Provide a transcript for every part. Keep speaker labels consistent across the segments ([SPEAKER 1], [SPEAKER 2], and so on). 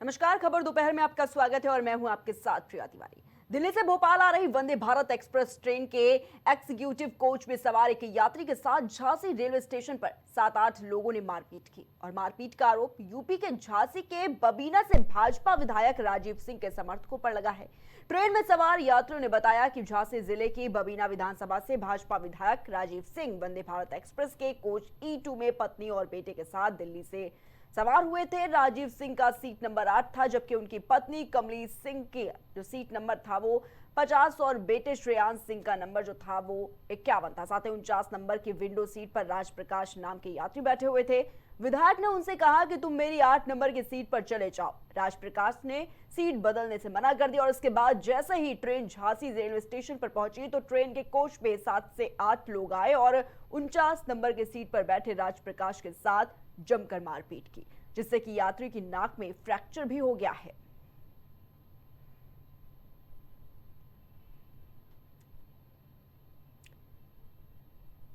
[SPEAKER 1] नमस्कार। खबर दोपहर में आपका स्वागत है और मैं हूं आपके साथ प्रिया तिवारी। दिल्ली से भोपाल आ रही वंदे भारत एक्सप्रेस ट्रेन के एग्जीक्यूटिव कोच में सवार एक यात्री के साथ झांसी रेलवे स्टेशन पर 7-8 लोगों ने मारपीट की और मारपीट का आरोप यूपी के झांसी के बबीना से भाजपा विधायक राजीव सिंह के समर्थकों पर लगा है। ट्रेन में सवार यात्रियों ने बताया कि झांसी जिले की बबीना विधानसभा से भाजपा विधायक राजीव सिंह वंदे भारत एक्सप्रेस के कोच E2 में पत्नी और बेटे के साथ दिल्ली से सवार हुए थे। राजीव सिंह का सीट नंबर 8 था, जबकि उनकी पत्नी कमली सिंह की जो सीट नंबर था वो 50 और बेटे श्रेयांश सिंह का नंबर जो था वो 51 था। साथ ही 49 नंबर की विंडो सीट पर राजप्रकाश नाम के यात्री बैठे हुए थे। विधायक ने उनसे कहा कि तुम मेरी 8 नंबर की सीट पर चले जाओ। राजप्रकाश ने सीट बदलने से मना कर दिया और इसके बाद जैसे ही ट्रेन झांसी रेलवे स्टेशन पर पहुंची तो ट्रेन के कोच में 7 से 8 लोग आए और 49 नंबर की सीट पर बैठे राजप्रकाश के साथ जमकर मारपीट की, जिससे कि यात्री की नाक में फ्रैक्चर भी हो गया है।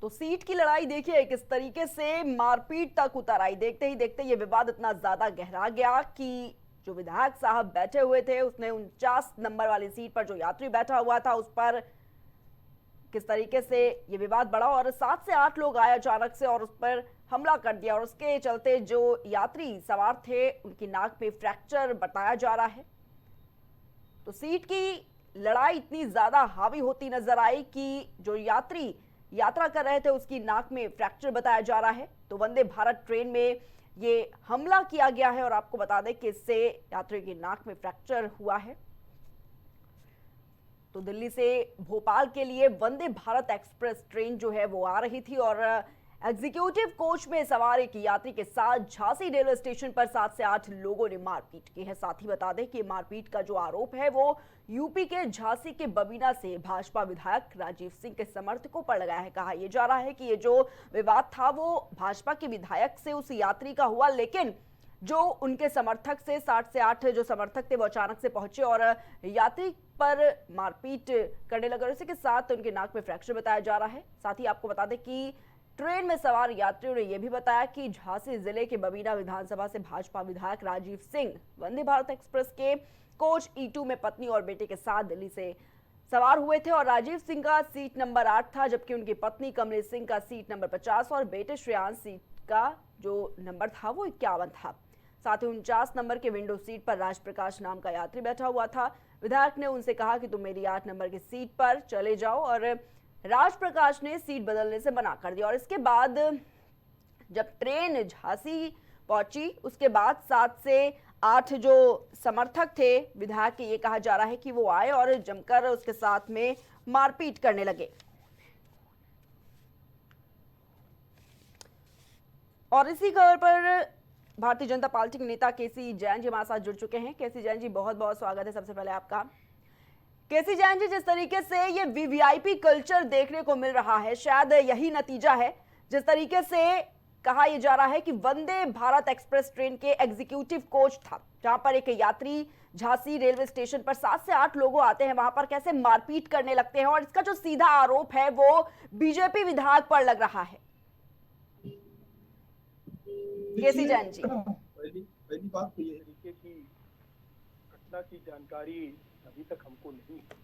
[SPEAKER 1] तो सीट की लड़ाई देखिए किस तरीके से मारपीट तक उतर आई। देखते ही देखते ये विवाद इतना ज्यादा गहरा गया कि जो विधायक साहब बैठे हुए थे उसने 49 नंबर वाली सीट पर जो यात्री बैठा हुआ था उस पर किस तरीके से ये विवाद बढ़ा और 7 से 8 लोग आए अचानक से और उस पर हमला कर दिया और उसके चलते जो यात्री सवार थे उनकी नाक में फ्रैक्चर बताया जा रहा है। तो सीट की लड़ाई इतनी ज्यादा हावी होती नजर आई कि जो यात्री यात्रा कर रहे थे उसकी नाक में फ्रैक्चर बताया जा रहा है। तो वंदे भारत ट्रेन में ये हमला किया गया है और आपको बता दें कि इससे यात्री की नाक में फ्रैक्चर हुआ है। तो दिल्ली से भोपाल के लिए वंदे भारत एक्सप्रेस ट्रेन जो है वो आ रही थी और एग्जीक्यूटिव कोच में सवार एक यात्री के साथ झांसी रेलवे स्टेशन पर 7 से 8 लोगों ने मारपीट की है। साथ ही बता दें कि मारपीट का जो आरोप है वो यूपी के झांसी के बबीना से भाजपा विधायक राजीव सिंह के समर्थकों पर लगाया है। कहा यह जा रहा है कि ये जो विवाद था वो भाजपा के विधायक से उस यात्री का हुआ, लेकिन जो उनके समर्थक से 7 से 8 जो समर्थक थे वो अचानक से पहुंचे और यात्री पर मारपीट करने लगे। इसी के साथ उनके नाक में फ्रैक्चर बताया जा रहा है। साथ ही आपको बता दें कि ट्रेन में सवार यात्रियों ने यह भी बताया कि झांसी जिले के बबीना विधानसभा से भाजपा विधायक राजीव सिंह वंदे भारत एक्सप्रेस के कोच E2 में पत्नी और बेटे के साथ दिल्ली से सवार हुए थे और राजीव सिंह का सीट नंबर 8 था, जबकि उनकी पत्नी कमली सिंह का सीट नंबर 50 और बेटे श्रेयांश सीट का जो नंबर था वो 51 था। साथ ही 49 नंबर के विंडो सीट पर राजप्रकाश नाम का यात्री बैठा हुआ था। विधायक ने उनसे कहा कि तुम मेरी 8 नंबर की सीट पर चले जाओ और राजप्रकाश ने सीट बदलने से मना कर दिया और इसके बाद जब ट्रेन झांसी पहुंची उसके बाद 7 से 8 जो समर्थक थे विधायक के, ये कहा जा रहा है कि वो आए और जमकर उसके साथ में मारपीट करने लगे। और इसी खबर पर भारतीय जनता पार्टी के नेता केसी जैन जी हमारे साथ जुड़ चुके हैं। केसी जैन जी बहुत बहुत स्वागत है सबसे पहले आपका। केसी जैन जी, जिस तरीके से ये वीवीआईपी कल्चर देखने को मिल रहा है शायद यही नतीजा है। जिस तरीके से कहा यह जा रहा है कि वंदे भारत एक्सप्रेस ट्रेन के एग्जीक्यूटिव कोच था जहां पर एक यात्री झांसी रेलवे स्टेशन पर 7 से 8 लोग आते हैं, वहां पर कैसे मारपीट करने लगते हैं और इसका जो सीधा आरोप है वो बीजेपी विधायक पर लग रहा है। केसी जैन जी,
[SPEAKER 2] पहली बात तो ये है कि घटना की जानकारी अभी तक हमको नहीं है,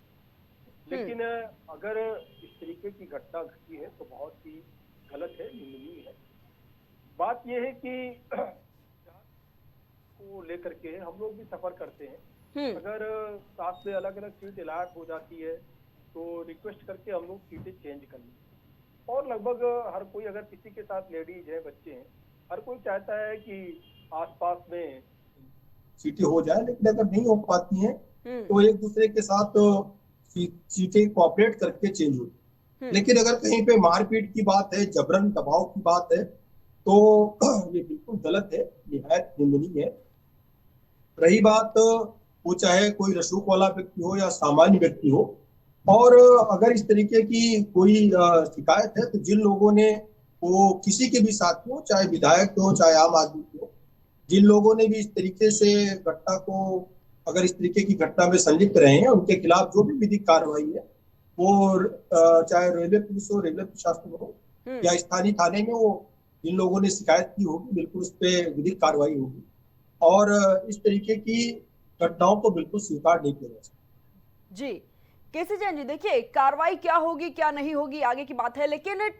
[SPEAKER 2] लेकिन अगर इस तरीके की घटना घटी है तो बहुत ही गलत है, निंदनीय है। बात यह है कि को लेकर के हम लोग भी सफर करते हैं। अगर साथ में अलग अलग सीट अलॉट हो जाती है तो रिक्वेस्ट करके हम लोग सीटें चेंज कर लें और लगभग हर कोई, अगर किसी के साथ लेडीज है, बच्चे हैं, हर कोई चाहता है कि आसपास में सीटें हो जाए, लेकिन अगर नहीं हो पाती हैं तो एक दूसरे के साथ सीटें कोऑपरेट करके चेंज हो। लेकिन अगर कहीं पे मारपीट की बात है, जबरन दबाव की बात है तो ये बिल्कुल गलत है, निहायत निंदनीय है। रही बात वो चाहे कोई रसूख वाला व्यक्ति हो या सामान्य व्यक्ति हो, और अगर इस तरीके की कोई शिकायत है तो जिन लोगों ने वो किसी के भी साथ हो, चाहे विधायक हो चाहे आम आदमी हो, जिन लोगों ने भी इस तरीके से घटना को, अगर इस तरीके की घटना में संलिप्त रहे हैं, उनके खिलाफ जो भी विधिक कार्रवाई है वो चाहे रेलवे पुलिस हो, रेलवे प्रशासन हो या स्थानीय थाने में, वो जिन लोगों ने शिकायत की होगी बिल्कुल उस पर विधिक कार्रवाई होगी।
[SPEAKER 3] और इस तरीके की घटनाओं को बिल्कुल स्वीकार नहीं किया जा सकता।
[SPEAKER 1] जी, केसी जैन जी, देखिए कार्रवाई क्या होगी क्या नहीं होगी आगे की बात है, लेकिन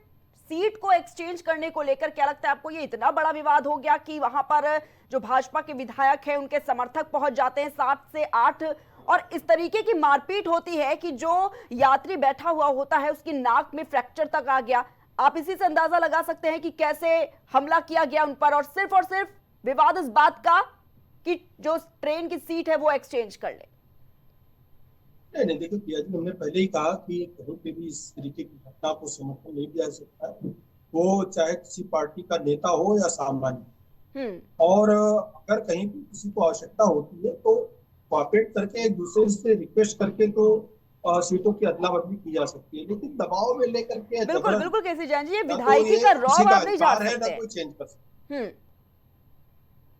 [SPEAKER 1] सीट को एक्सचेंज करने को लेकर क्या लगता है आपको, ये इतना बड़ा विवाद हो गया कि वहां पर जो भाजपा के विधायक हैं उनके समर्थक पहुंच जाते हैं 7 से 8, और इस तरीके की मारपीट होती है कि जो यात्री बैठा हुआ होता है उसकी नाक में फ्रैक्चर तक आ गया। आप इसी से अंदाजा लगा सकते हैं कि कैसे हमला किया गया उन पर, और सिर्फ विवाद इस बात का कि जो ट्रेन की सीट है वो एक्सचेंज कर ले।
[SPEAKER 3] नहीं नहीं, देखिए प्रिया जी, हमने पहले ही कहा कि कहीं पे भी इस तरीके की घटना को समर्थन नहीं दिया जा सकता है, वो चाहे किसी पार्टी का नेता हो या सामान्य।
[SPEAKER 1] हम्म।
[SPEAKER 3] और अगर कहीं भी किसी को आवश्यकता होती है तो कोऑपरेट करके एक दूसरे से रिक्वेस्ट करके तो सीटों की अदला बदली की जा सकती है, लेकिन दबाव में लेकर के
[SPEAKER 1] बिल्कुल
[SPEAKER 3] जबरन
[SPEAKER 1] बिल्कुल केसी जैन जी, ये
[SPEAKER 3] ना तो
[SPEAKER 1] विधायकी
[SPEAKER 3] ये
[SPEAKER 1] का
[SPEAKER 3] किसी
[SPEAKER 1] रौब
[SPEAKER 3] का
[SPEAKER 1] आप नहीं झाड़
[SPEAKER 3] अधिकार है ना
[SPEAKER 1] सकते हैं।
[SPEAKER 3] कोई चेंज कर सकता
[SPEAKER 1] हम्म।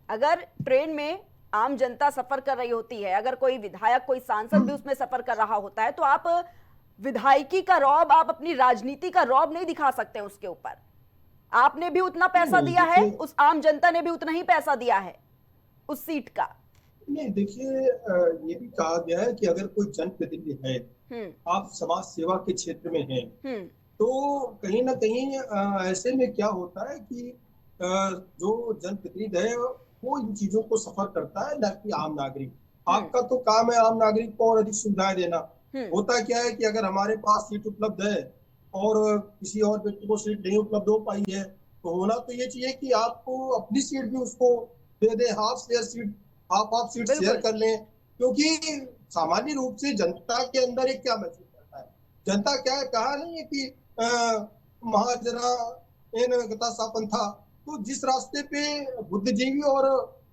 [SPEAKER 1] अगर ट्रेन में आम जनता सफर कर रही होती है, अगर कोई विधायक कोई सांसद भी उसमें सफर कर रहा होता है, तो आप विधायकी का रौब, आप अपनी राजनीति का रौब नहीं दिखा सकते उसके ऊपर। आपने भी उतना
[SPEAKER 3] है।
[SPEAKER 1] पैसा
[SPEAKER 3] नहीं
[SPEAKER 1] दिया है,
[SPEAKER 3] देखिए,
[SPEAKER 1] उस आम जनता ने भी उतना ही पैसा दिया है उस सीट का।
[SPEAKER 3] नहीं देखिए, ये भी कहा गया है कि अगर कोई जनप्रतिनिधि है,
[SPEAKER 1] हम्म।
[SPEAKER 3] आप समाज सेवा के क्षेत्र में हैं,
[SPEAKER 1] हम्म।
[SPEAKER 3] तो कहीं ना कहीं ऐसे में क्या होता है कि जो जनप्रतिनिधि है वो इन चीजों को सफर करता है, ना कि आम नागरिक।
[SPEAKER 1] हम्म।
[SPEAKER 3] आपका तो काम है आम नागरिक को और अधिक सुविधाएं देना।
[SPEAKER 1] हम्म।
[SPEAKER 3] होता क्या है कि अगर हमारे पास सीट उपलब्ध है और किसी और व्यक्ति को सीट नहीं उपलब्ध हो पाई है, तो होना तो ये चाहिए कि आपको अपनी सीट भी उसको दे दे, हाफ सीट शेयर
[SPEAKER 1] बिल्कुल।
[SPEAKER 3] कर लें। क्योंकि सामान्य रूप से जनता के अंदर एक क्या महसूस करता है, जनता क्या है, कहा नहीं है कि महाजना एन गता सापन था। तो जिस रास्ते पे बुद्धिजीवी और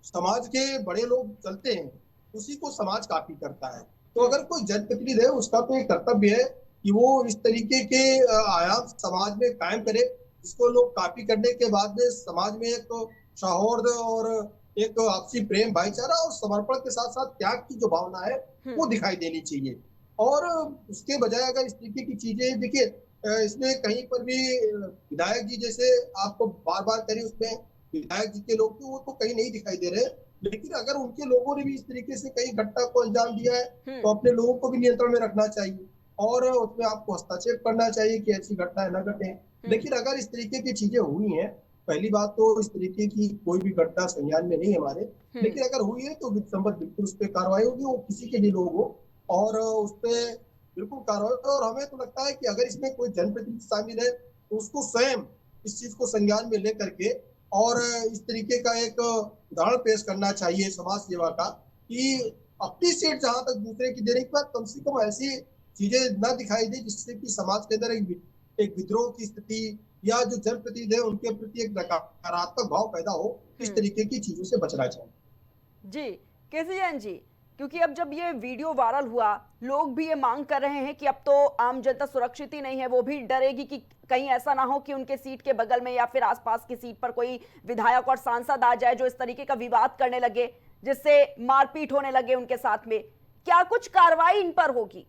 [SPEAKER 3] समाज के बड़े लोग चलते हैं उसी को समाज कॉपी करता है। तो अगर कोई जनप्रतिनिधि है उसका तो एक कर्तव्य है कि वो इस तरीके के आयाम समाज में कायम करे, जिसको लोग कॉपी करने के बाद में समाज में एक सौहार्द और एक आपसी प्रेम भाईचारा और समर्पण के साथ साथ त्याग की जो भावना है वो दिखाई देनी चाहिए। और उसके बजाय अगर इस तरीके की चीजें देखिए, इसमें कहीं पर भी विधायक जी जैसे आपको बार बार करी उसमें विधायक जी के लोग तो वो तो कहीं नहीं दिखाई दे रहे, लेकिन अगर उनके लोगों ने भी इस तरीके से कहीं घटना को अंजाम दिया है तो अपने लोगों को भी नियंत्रण में रखना चाहिए और उसमें आपको हस्तक्षेप करना चाहिए कि ऐसी घटनाएं न घटे। लेकिन अगर इस तरीके की चीजें हुई हैं, पहली बात तो इस तरीके की कोई भी घटना संज्ञान में नहीं हमारे, लेकिन अगर हुई है तो विधिसम्मत बिल्कुल उस पर कार्रवाई होगी, वो किसी के भी लोग हो और उस पर बिल्कुल कार्रवाई। और हमें तो लगता है कि अगर इसमें कोई जनप्रतिनिधि शामिल है तो उसको स्वयं इस चीज को संज्ञान में लेकर के और इस तरीके का एक उदाहरण पेश करना चाहिए समाज सेवा का कि अपनी सीट जहां तक दूसरे की देने के बाद कम से कम ऐसी चीजें न दिखाई दे जिससे कि समाज के अंदर एक विद्रोह की स्थिति या जो जनप्रतिनिधि है उनके प्रति एक नकारात्मक भाव पैदा हो। इस तरीके की चीजों से बचना चाहिए।
[SPEAKER 1] जी, केसी जैन जी, क्योंकि अब जब ये वीडियो वायरल हुआ, लोग भी ये मांग कर रहे हैं कि अब तो आम जनता सुरक्षित ही नहीं है, वो भी डरेगी कि कहीं ऐसा ना हो कि उनके सीट के बगल में या फिर आसपास की सीट पर कोई विधायक और सांसद आ जाए जो इस तरीके का विवाद करने लगे, जिससे मारपीट होने लगे उनके साथ में। क्या कुछ कार्रवाई इन पर होगी?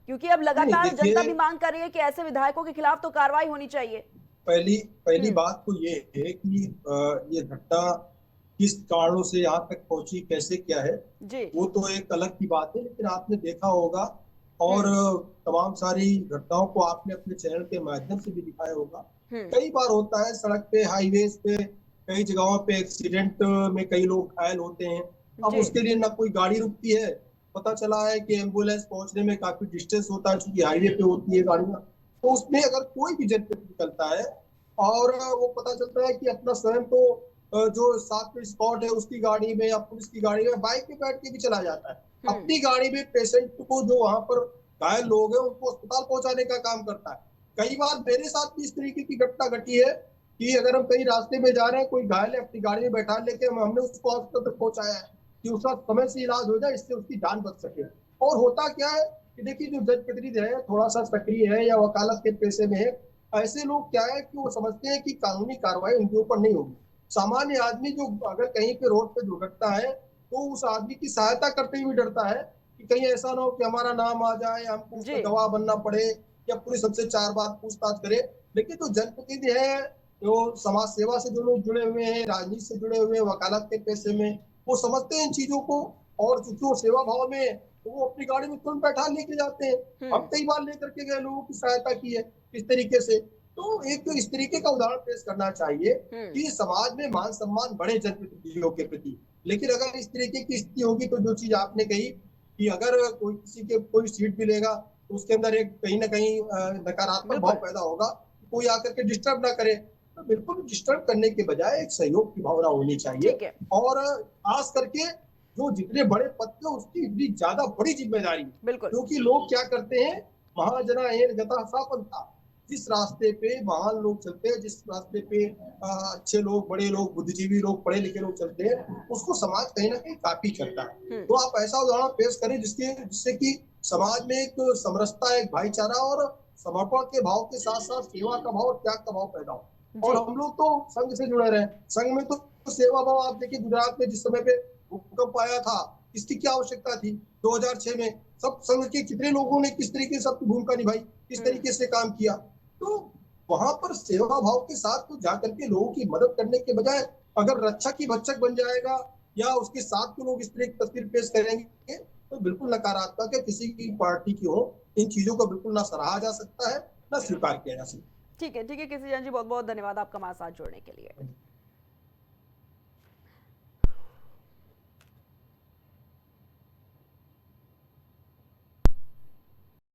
[SPEAKER 1] क्योंकि अब लगातार जनता भी मांग कर रही है कि ऐसे विधायकों के खिलाफ तो कार्रवाई होनी चाहिए।
[SPEAKER 3] पहली पहली बात तो ये है कि ये घटना किस कारणों से यहाँ तक पहुंची, कैसे क्या है,
[SPEAKER 1] जी।
[SPEAKER 3] वो तो एक अलग की बात है। लेकिन आपने देखा होगा और तमाम सारी घटनाओं को आपने अपने चैनल के माध्यम से भी दिखाया होगा, कई बार होता है सड़क पे, हाईवेज पे, कई जगहों पे एक्सीडेंट में कई लोग घायल होते हैं। अब उसके लिए ना कोई गाड़ी रुकती है, पता चला है कि एम्बुलेंस पहुंचने में काफी डिस्टेंस होता है क्योंकि हाईवे पे होती है गाड़ियां। तो उसमें अगर कोई भी जनप्रतिनिधि निकलता है और वो पता चलता है कि अपना स्वयं तो जो साथ में स्पॉट है उसकी गाड़ी में या पुलिस की गाड़ी में बाइक पे बैठ के भी चला जाता है, अपनी गाड़ी में पेशेंट को जो वहां पर घायल लोग हैं उनको अस्पताल पहुंचाने का काम करता है। कई बार मेरे साथ भी इस तरीके की घटना घटी है कि अगर हम कहीं रास्ते में जा रहे हैं, कोई घायल है, अपनी गाड़ी में बैठा लेके हमने उसको अस्पताल तक पहुंचाया है कि उसका समय से इलाज हो जाए, इससे उसकी जान बच सके। और होता क्या है कि देखिए जो जनप्रतिनिधि है थोड़ा सा सक्रिय है या वकालत के पेशे में है, ऐसे लोग क्या है कि वो समझते हैं कि कानूनी कार्रवाई उनके ऊपर नहीं होगी। सामान्य आदमी जो अगर कहीं पे रोड पे दुर्घटना है तो उस आदमी की सहायता करते हुए डरता है कि कहीं ऐसा ना हो कि हमारा नाम आ जाए, हमको उसमें गवाह बनना पड़े या पुलिस हमसे 4 बार पूछताछ करे। लेकिन जो जनप्रतिनिधि है, जो समाज सेवा से जो लोग जुड़े हुए हैं, राजनीति से जुड़े हुए हैं, वकालत के पेशे में, वो समझते हैं इन चीजों को, और चूंकि वो सेवा भाव में है, तो वो अपनी गाड़ी में तुरंत बैठा लेके जाते हैं। हम कई बार लेकर के गए, लोगों की सहायता की है इस तरीके से। तो एक तो इस तरीके का उदाहरण पेश करना चाहिए कि समाज में मान सम्मान बढ़े जनप्रतिनिधियों के प्रति। लेकिन अगर इस तरीके की स्थिति होगी तो जो चीज आपने कही कि अगर कोई किसी के कोई सीट भी लेगा तो उसके अंदर एक कहीं ना कहीं नकारात्मक भाव पैदा होगा, कोई आकर के डिस्टर्ब ना करे। तो बिल्कुल डिस्टर्ब करने के बजाय एक सहयोग की भावना होनी चाहिए। और खास करके जो जितने बड़े पद पे उसकी इतनी ज्यादा बड़ी जिम्मेदारी, क्योंकि लोग क्या करते हैं, महाजना एन गता सापंथा, जिस रास्ते पे महान लोग चलते हैं, जिस रास्ते पे अच्छे लोग, बड़े लोग, बुद्धिजीवी लोग, पढ़े लिखे लोग चलते हैं, उसको समाज कहीं ना कहीं कॉपी करता है। तो आप ऐसा उदाहरण पेश करें जिससे कि समाज में एक समरसता, एक भाईचारा और समर्पण के भाव के साथ साथ सेवा का भाव और त्याग का भाव पैदा हो। और हम लोग तो संघ से जुड़े रहे, संघ में तो सेवा भाव, आप देखिए गुजरात में जिस समय पे भूकंप आया था, इसकी क्या आवश्यकता थी 2006 में, सब संघ के कितने लोगों ने किस तरीके से अपनी भूमिका निभाई, किस तरीके से काम किया। तो वहां पर सेवा भाव के साथ तो जाकर के लोगों की मदद करने के बजाय अगर रक्षा की भक्षक बन जाएगा या उसके साथ के लोग इस तरह की तस्वीर पेश करेंगे तो बिल्कुल नकारात्मक है। किसी की पार्टी की हो, इन चीजों को बिल्कुल ना सराहा जा सकता है, ना स्वीकार किया जा सकता है।
[SPEAKER 1] ठीक है किसी जन जी, बहुत बहुत धन्यवाद आपका हमारे साथ जुड़ने के लिए।